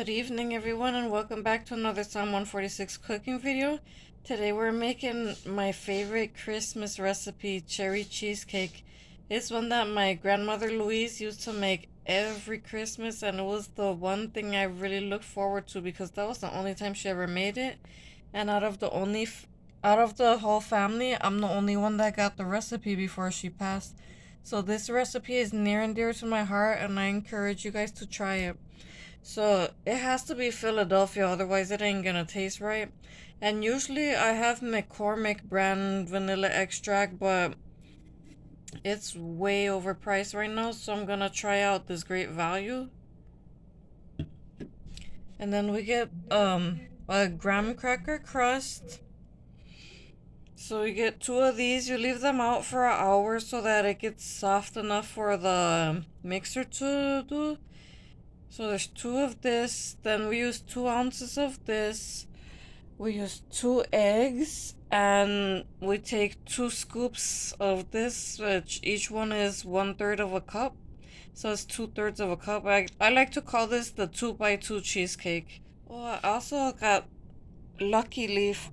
Good evening everyone and welcome back to another Psalm 146 cooking video. Today we're making my favorite Christmas recipe, cherry cheesecake. It's one that my grandmother Louise used to make every Christmas, and it was the one thing I really looked forward to because that was the only time she ever made it. And out of the whole family, I'm the only one that got the recipe before she passed. So this recipe is near and dear to my heart, and I encourage you guys to try it. So it has to be Philadelphia, otherwise it ain't gonna taste right. And usually I have McCormick brand vanilla extract, but it's way overpriced right now, so I'm gonna try out this Great Value. And then we get a graham cracker crust. So you get two of these. You leave them out for an hour so that it gets soft enough for the mixer to do. So there's two of this. Then we use 2 ounces of this. We use 2 eggs, and we take 2 scoops of this, which each one is 1/3 of a cup. So it's 2/3 of a cup. I like to call this the 2x2 cheesecake. Oh, I also got Lucky Leaf.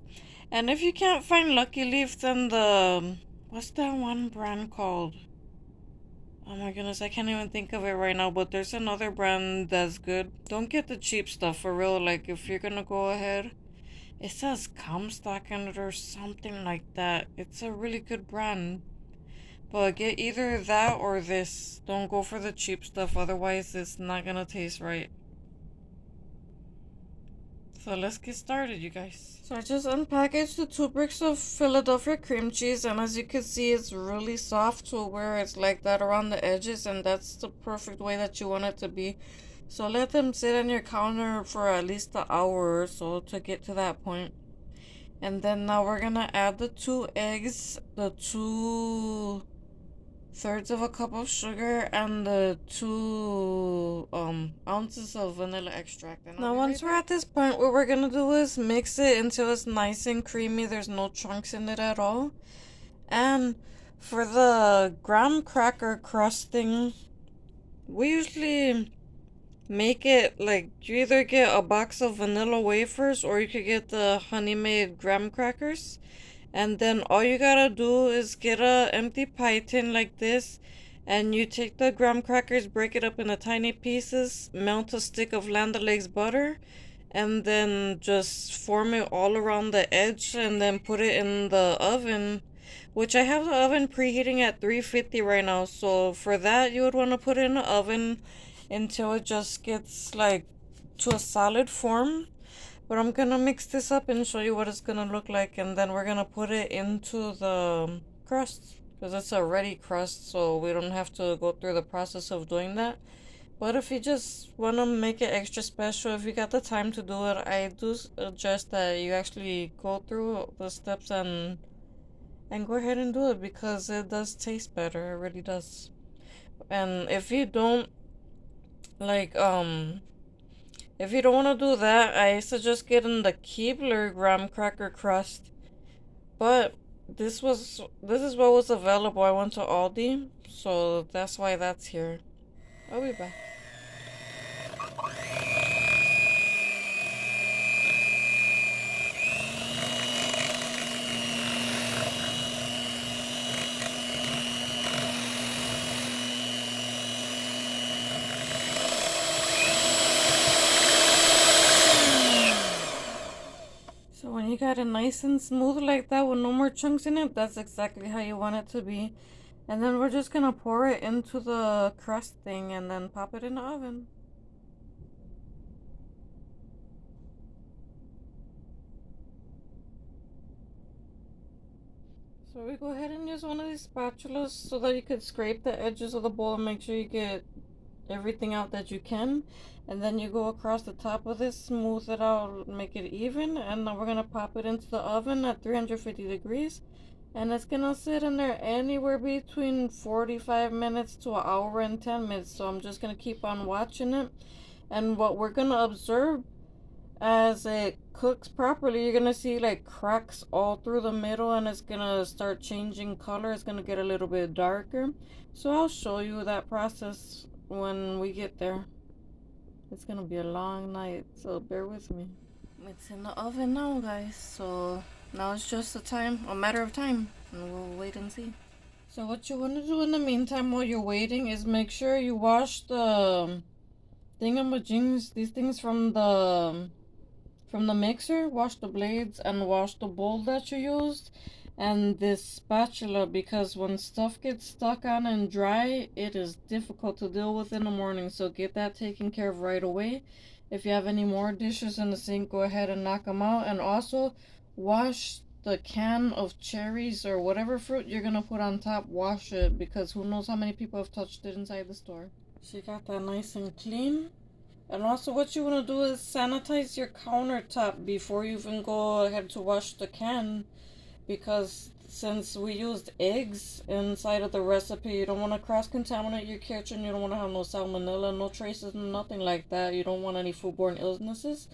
And if you can't find Lucky Leaf, then what's that one brand called? Oh my goodness, I can't even think of it right now, but there's another brand that's good. Don't get the cheap stuff for real. Like, if you're gonna go ahead, it says Comstock in it or something like that. It's a really good brand. But get either that or this. Don't go for the cheap stuff, otherwise it's not gonna taste right. So let's get started, you guys. So I just unpackaged the 2 bricks of Philadelphia cream cheese, and as you can see, it's really soft to where it's like that around the edges, and that's the perfect way that you want it to be. So let them sit on your counter for at least an hour or so to get to that point. And then now we're gonna add the 2 eggs, the 2/3 of a cup of sugar, and the 2 ounces of vanilla extract. And now once we're at this point, what we're gonna do is mix it until it's nice and creamy. There's no chunks in it at all. And for the graham cracker crusting, we usually make it like, you either get a box of vanilla wafers or you could get the honey made graham crackers. And then all you gotta do is get a empty pie tin like this, and you take the graham crackers, break it up into tiny pieces, melt a stick of Land O'Lakes butter, and then just form it all around the edge, and then put it in the oven, which I have the oven preheating at 350 right now. So for that, you would want to put it in the oven until it just gets like to a solid form. But I'm gonna mix this up and show you what it's gonna look like, and then we're gonna put it into the crust because it's a ready crust, so we don't have to go through the process of doing that. But if you just want to make it extra special, if you got the time to do it, I do suggest that you actually go through the steps and go ahead and do it, because it does taste better. It really does. And if you don't like if you don't want to do that, I suggest getting the Keebler graham cracker crust. But this is what was available. I went to Aldi, so that's why that's here. I'll be back. So when you got it nice and smooth like that with no more chunks in it, that's exactly how you want it to be. And then we're just gonna pour it into the crust thing and then pop it in the oven. So we go ahead and use one of these spatulas so that you could scrape the edges of the bowl and make sure you get everything out that you can. And then you go across the top of this, smooth it out, make it even. And now we're gonna pop it into the oven at 350 degrees. And it's gonna sit in there anywhere between 45 minutes to an hour and 10 minutes. So I'm just gonna keep on watching it. And what we're gonna observe as it cooks properly, you're gonna see like cracks all through the middle, and it's gonna start changing color. It's gonna get a little bit darker. So I'll show you that process when we get there. It's gonna be a long night, so bear with me. It's in the oven now, guys, so now it's just a matter of time, and we'll wait and see. So what you want to do in the meantime while you're waiting is make sure you wash the thingamajings, these things from the mixer. Wash the blades and wash the bowl that you used and this spatula, because when stuff gets stuck on and dry, it is difficult to deal with in the morning. So get that taken care of right away. If you have any more dishes in the sink, go ahead and knock them out. And also wash the can of cherries or whatever fruit you're gonna put on top. Wash it, because who knows how many people have touched it inside the store. So you got that nice and clean. And also what you want to do is sanitize your countertop before you even go ahead to wash the can, because since we used eggs inside of the recipe, you don't want to cross-contaminate your kitchen. You don't want to have no salmonella, no traces, nothing like that. You don't want any foodborne illnesses.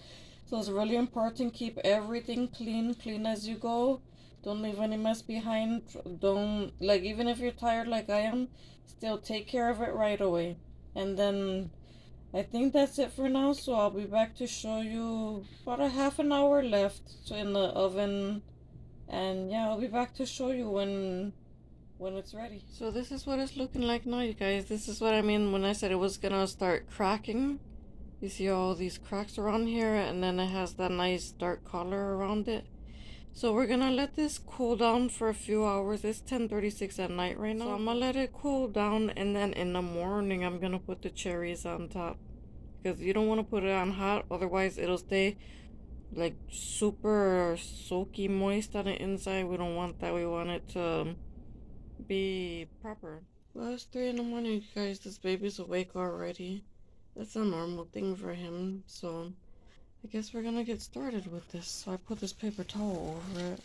So it's really important, keep everything clean as you go. Don't leave any mess behind. Don't, like, even if you're tired like I am, still take care of it right away. And then I think that's it for now, so I'll be back to show you about a half an hour left in the oven. And yeah, I'll be back to show you when it's ready. So this is what it's looking like now, you guys. This is what I mean when I said it was gonna start cracking. You see all these cracks around here, and then it has that nice dark color around it. So we're gonna let this cool down for a few hours. It's 10:36 at night right now. So I'm gonna let it cool down, and then in the morning I'm gonna put the cherries on top. Because you don't want to put it on hot, otherwise it'll stay like super soaky moist on the inside. We don't want that. We want it to be proper. Well, it's 3 in the morning, you guys. This baby's awake already. That's a normal thing for him, so I guess we're gonna get started with this. So I put this paper towel over it.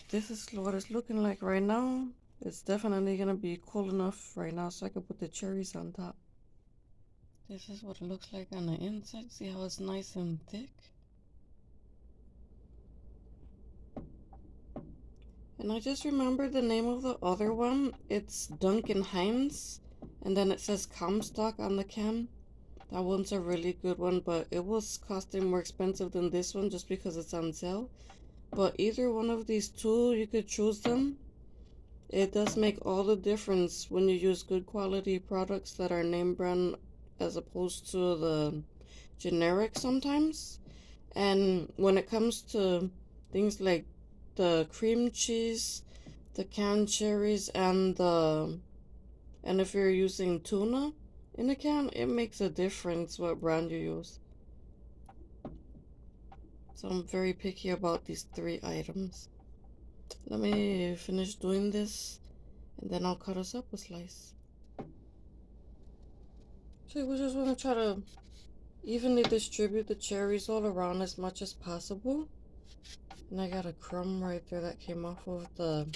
This is what it's looking like right now. It's definitely gonna be cool enough right now so I can put the cherries on top. This is what it looks like on the inside. See how it's nice and thick? And I just remembered the name of the other one. It's Duncan Hines. And then it says Comstock on the can. That one's a really good one, but it was costing more expensive than this one just because it's on sale. But either one of these two, you could choose them. It does make all the difference when you use good quality products that are name brand as opposed to the generic sometimes. And when it comes to things like the cream cheese, the canned cherries, and if you're using tuna in a can, it makes a difference what brand you use. So I'm very picky about these 3 items. Let me finish doing this, and then I'll cut us up a slice. So we just want to try to evenly distribute the cherries all around as much as possible. And I got a crumb right there that came off of the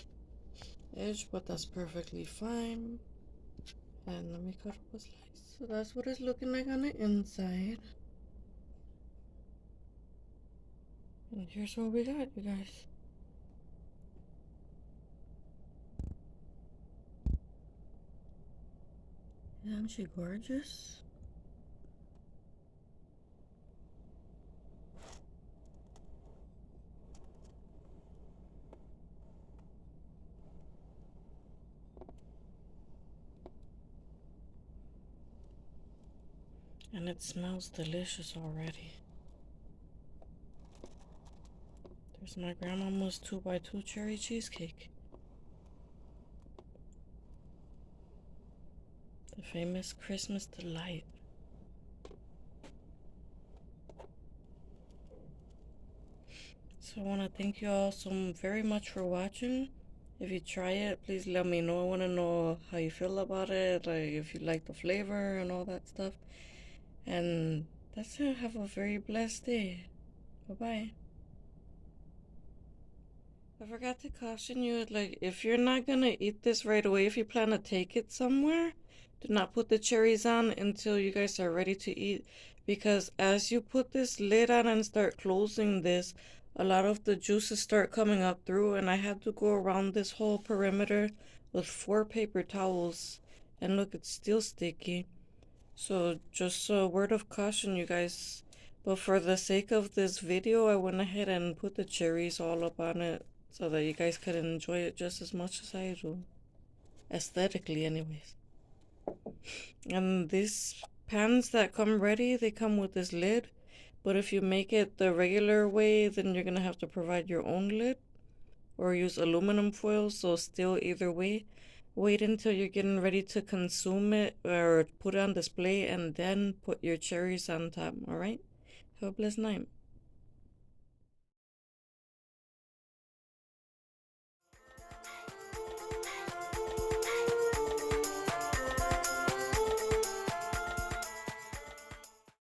edge, but that's perfectly fine. And let me cut up a slice. So that's what it's looking like on the inside. And here's what we got, you guys. Isn't she gorgeous? And it smells delicious already. There's my grandmama's 2x2 cherry cheesecake. The famous Christmas delight. So I want to thank you all so very much for watching. If you try it, please let me know. I want to know how you feel about it, like if you like the flavor and all that stuff. And that's it. Have a very blessed day. Bye-bye. I forgot to caution you, like, if you're not gonna eat this right away, if you plan to take it somewhere, do not put the cherries on until you guys are ready to eat. Because as you put this lid on and start closing this, a lot of the juices start coming up through, and I had to go around this whole perimeter with 4 paper towels. And look, it's still sticky. So just a word of caution, you guys. But for the sake of this video, I went ahead and put the cherries all up on it so that you guys could enjoy it just as much as I do. Aesthetically, anyways. And these pans that come ready, they come with this lid. But if you make it the regular way, then you're gonna have to provide your own lid or use aluminum foil. So still either way, wait until you're getting ready to consume it or put it on display and then put your cherries on top. All right? Have a blessed night.